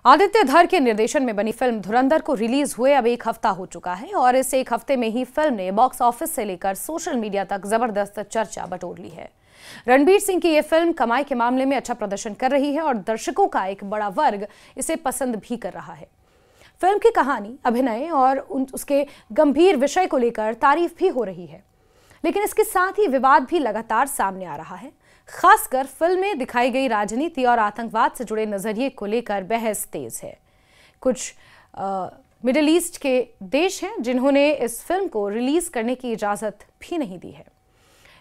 आदित्य धर के निर्देशन में बनी फिल्म धुरंधर को रिलीज हुए अब एक हफ्ता हो चुका है और इस एक हफ्ते में ही फिल्म ने बॉक्स ऑफिस से लेकर सोशल मीडिया तक जबरदस्त चर्चा बटोर ली है। रणबीर सिंह की यह फिल्म कमाई के मामले में अच्छा प्रदर्शन कर रही है और दर्शकों का एक बड़ा वर्ग इसे पसंद भी कर रहा है। फिल्म की कहानी, अभिनय और उसके गंभीर विषय को लेकर तारीफ भी हो रही है, लेकिन इसके साथ ही विवाद भी लगातार सामने आ रहा है। खासकर फिल्म में दिखाई गई राजनीति और आतंकवाद से जुड़े नजरिए को लेकर बहस तेज है। कुछ मिडिल ईस्ट के देश हैं जिन्होंने इस फिल्म को रिलीज करने की इजाजत भी नहीं दी है।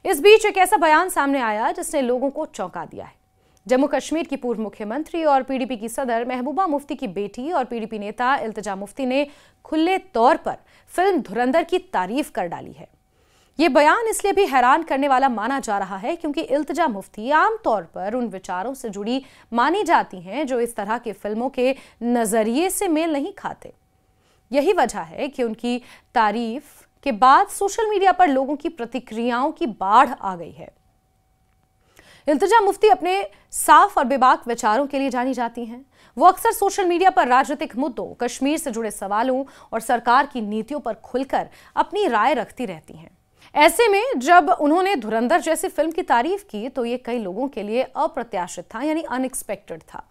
इस बीच एक ऐसा बयान सामने आया जिसने लोगों को चौंका दिया है। जम्मू कश्मीर की पूर्व मुख्यमंत्री और पीडीपी की सदर महबूबा मुफ्ती की बेटी और पीडीपी नेता इल्तिजा मुफ्ती ने खुले तौर पर फिल्म धुरंधर की तारीफ कर डाली है। ये बयान इसलिए भी हैरान करने वाला माना जा रहा है क्योंकि इल्तिजा मुफ्ती आमतौर पर उन विचारों से जुड़ी मानी जाती हैं जो इस तरह की फिल्मों के नजरिए से मेल नहीं खाते। यही वजह है कि उनकी तारीफ के बाद सोशल मीडिया पर लोगों की प्रतिक्रियाओं की बाढ़ आ गई है। इल्तिजा मुफ्ती अपने साफ और बेबाक विचारों के लिए जानी जाती हैं। वो अक्सर सोशल मीडिया पर राजनीतिक मुद्दों, कश्मीर से जुड़े सवालों और सरकार की नीतियों पर खुलकर अपनी राय रखती रहती हैं। ऐसे में जब उन्होंने धुरंधर जैसी फिल्म की तारीफ की तो ये कई लोगों के लिए अप्रत्याशित था, यानी अनएक्सपेक्टेड था।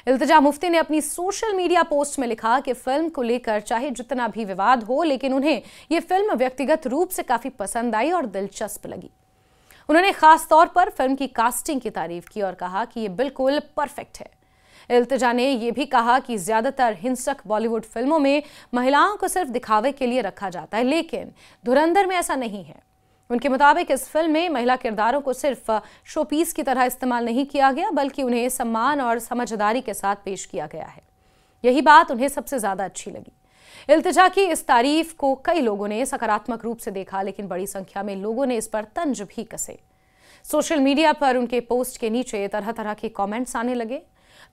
इल्तिजा मुफ्ती ने अपनी सोशल मीडिया पोस्ट में लिखा कि फिल्म को लेकर चाहे जितना भी विवाद हो, लेकिन उन्हें ये फिल्म व्यक्तिगत रूप से काफी पसंद आई और दिलचस्प लगी। उन्होंने खास तौर पर फिल्म की कास्टिंग की तारीफ की और कहा कि ये बिल्कुल परफेक्ट है। इल्तिजा ने यह भी कहा कि ज्यादातर हिंसक बॉलीवुड फिल्मों में महिलाओं को सिर्फ दिखावे के लिए रखा जाता है, लेकिन धुरंधर में ऐसा नहीं है। उनके मुताबिक इस फिल्म में महिला किरदारों को सिर्फ शोपीस की तरह इस्तेमाल नहीं किया गया, बल्कि उन्हें सम्मान और समझदारी के साथ पेश किया गया है। यही बात उन्हें सबसे ज्यादा अच्छी लगी। इल्तिजा की इस तारीफ को कई लोगों ने सकारात्मक रूप से देखा, लेकिन बड़ी संख्या में लोगों ने इस पर तंज भी कसे। सोशल मीडिया पर उनके पोस्ट के नीचे तरह तरह के कॉमेंट्स आने लगे।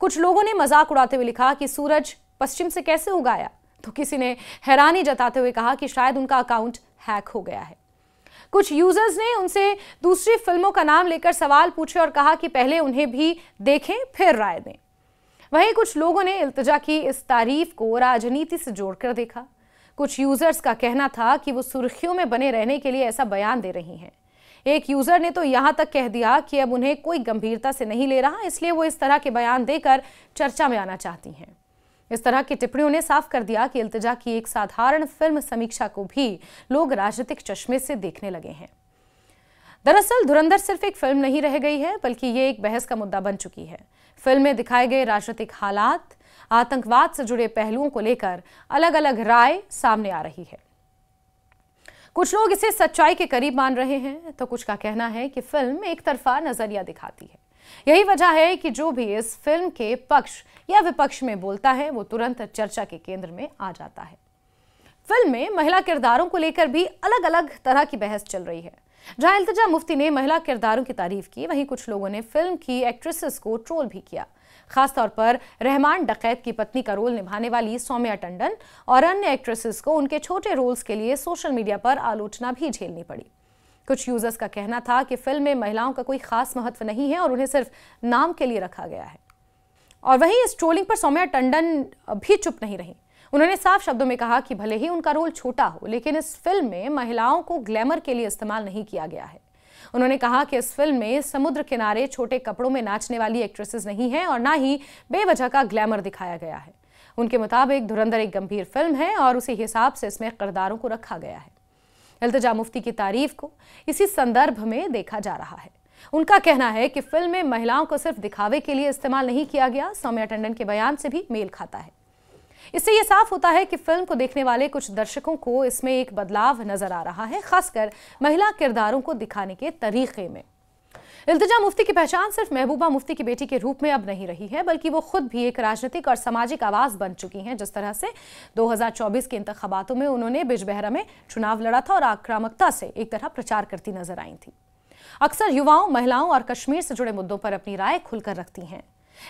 कुछ लोगों ने मजाक उड़ाते हुए लिखा कि सूरज पश्चिम से कैसे उगाया, तो किसी ने हैरानी जताते हुए कहा कि शायद उनका अकाउंट हैक हो गया है। कुछ यूजर्स ने उनसे दूसरी फिल्मों का नाम लेकर सवाल पूछे और कहा कि पहले उन्हें भी देखें फिर राय दें। वहीं कुछ लोगों ने इल्तिजा की इस तारीफ को राजनीति से जोड़कर देखा। कुछ यूजर्स का कहना था कि वो सुर्खियों में बने रहने के लिए ऐसा बयान दे रही हैं। एक यूजर ने तो यहां तक कह दिया कि अब उन्हें कोई गंभीरता से नहीं ले रहा, इसलिए वो इस तरह के बयान देकर चर्चा में आना चाहती हैं। इस तरह की टिप्पणियों ने साफ कर दिया कि इल्तिजा की एक साधारण फिल्म समीक्षा को भी लोग राजनीतिक चश्मे से देखने लगे हैं। दरअसल धुरंधर सिर्फ एक फिल्म नहीं रह गई है, बल्कि ये एक बहस का मुद्दा बन चुकी है। फिल्म में दिखाए गए राजनीतिक हालात, आतंकवाद से जुड़े पहलुओं को लेकर अलग अलग राय सामने आ रही है। कुछ लोग इसे सच्चाई के करीब मान रहे हैं, तो कुछ का कहना है कि फिल्म एक तरफा नजरिया दिखाती है। यही वजह है कि जो भी इस फिल्म के पक्ष या विपक्ष में बोलता है वो तुरंत चर्चा के केंद्र में आ जाता है। फिल्म में महिला किरदारों को लेकर भी अलग अलग तरह की बहस चल रही है। जहां इल्तिजा मुफ्ती ने महिला किरदारों की तारीफ की, वहीं कुछ लोगों ने फिल्म की एक्ट्रेसेस को ट्रोल भी किया। खासतौर पर रहमान डकैत की पत्नी का रोल निभाने वाली सौम्या टंडन और अन्य एक्ट्रेसेस को उनके छोटे रोल्स के लिए सोशल मीडिया पर आलोचना भी झेलनी पड़ी। कुछ यूजर्स का कहना था कि फिल्म में महिलाओं का कोई खास महत्व नहीं है और उन्हें सिर्फ नाम के लिए रखा गया है। और वहीं इस ट्रोलिंग पर सौम्या टंडन भी चुप नहीं रही। उन्होंने साफ शब्दों में कहा कि भले ही उनका रोल छोटा हो, लेकिन इस फिल्म में महिलाओं को ग्लैमर के लिए इस्तेमाल नहीं किया गया है। उन्होंने कहा कि इस फिल्म में समुद्र किनारे छोटे कपड़ों में नाचने वाली एक्ट्रेसेस नहीं है और ना ही बेवजह का ग्लैमर दिखाया गया है। उनके मुताबिक धुरंधर एक गंभीर फिल्म है और उसी हिसाब से इसमें किरदारों को रखा गया है। इल्तिजा मुफ्ती की तारीफ को इसी संदर्भ में देखा जा रहा है। उनका कहना है कि फिल्म में महिलाओं को सिर्फ दिखावे के लिए इस्तेमाल नहीं किया गया, सौम्या टंडन के बयान से भी मेल खाता है। इससे यह साफ होता है कि फिल्म को देखने वाले कुछ दर्शकों को इसमें एक बदलाव नजर आ रहा है, खासकर महिला किरदारों को दिखाने के तरीके में। इल्तिजा मुफ्ती की पहचान सिर्फ महबूबा मुफ्ती की बेटी के रूप में अब नहीं रही है, बल्कि वो खुद भी एक राजनीतिक और सामाजिक आवाज बन चुकी हैं। जिस तरह से 2024 के इंतखाबातों में उन्होंने बिजबहरा में चुनाव लड़ा था और आक्रामकता से एक तरह प्रचार करती नजर आई थी। अक्सर युवाओं, महिलाओं और कश्मीर से जुड़े मुद्दों पर अपनी राय खुलकर रखती हैं।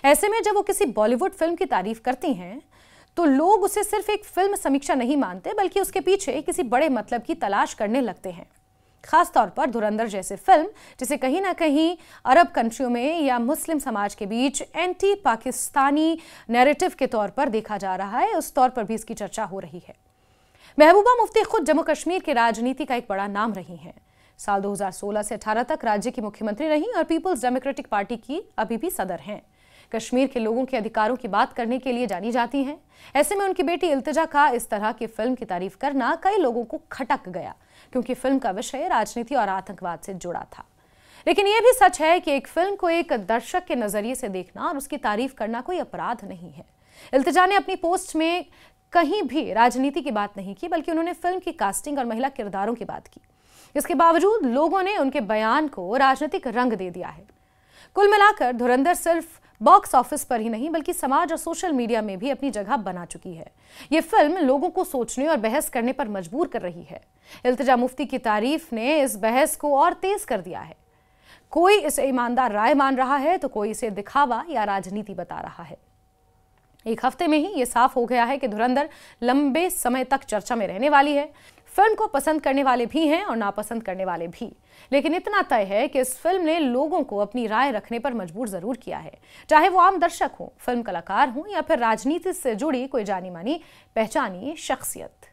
ऐसे में जब वो किसी बॉलीवुड फिल्म की तारीफ करती हैं तो लोग उसे सिर्फ एक फिल्म समीक्षा नहीं मानते, बल्कि उसके पीछे किसी बड़े मतलब की तलाश करने लगते हैं। खासतौर पर धुरंधर जैसे फिल्म, जिसे कहीं ना कहीं अरब कंट्रियों में या मुस्लिम समाज के बीच एंटी पाकिस्तानी नैरेटिव के तौर पर देखा जा रहा है, उस तौर पर भी इसकी चर्चा हो रही है। महबूबा मुफ्ती खुद जम्मू कश्मीर की राजनीति का एक बड़ा नाम रही हैं। साल 2016 से 18 तक राज्य की मुख्यमंत्री रहीं और पीपल्स डेमोक्रेटिक पार्टी की अभी भी सदर हैं। कश्मीर के लोगों के अधिकारों की बात करने के लिए जानी जाती हैं। ऐसे में उनकी बेटी इल्तिजा का इस तरह की फिल्म की तारीफ करना कई लोगों को खटक गया, क्योंकि फिल्म का विषय राजनीति और आतंकवाद से जुड़ा था। लेकिन यह भी सच है कि एक फिल्म को एक दर्शक के नजरिए से देखना और उसकी तारीफ करना कोई अपराध नहीं है। इल्तिजा ने अपनी पोस्ट में कहीं भी राजनीति की बात नहीं की, बल्कि उन्होंने फिल्म की कास्टिंग और महिला किरदारों की बात की। इसके बावजूद लोगों ने उनके बयान को राजनीतिक रंग दे दिया है। कुल मिलाकर धुरंधर सिर्फ बॉक्स ऑफिस पर ही नहीं, बल्कि समाज और सोशल मीडिया में भी अपनी जगह बना चुकी है। ये फिल्म लोगों को सोचने और बहस करने पर मजबूर कर रही है। इल्तिजा मुफ्ती की तारीफ ने इस बहस को और तेज कर दिया है। कोई इसे ईमानदार राय मान रहा है तो कोई इसे दिखावा या राजनीति बता रहा है। एक हफ्ते में ही ये साफ हो गया है कि धुरंधर लंबे समय तक चर्चा में रहने वाली है। फिल्म को पसंद करने वाले भी हैं और नापसंद करने वाले भी, लेकिन इतना तय है कि इस फिल्म ने लोगों को अपनी राय रखने पर मजबूर जरूर किया है, चाहे वो आम दर्शक हो, फिल्म कलाकार हो या फिर राजनीति से जुड़ी कोई जानी मानी पहचानी शख्सियत।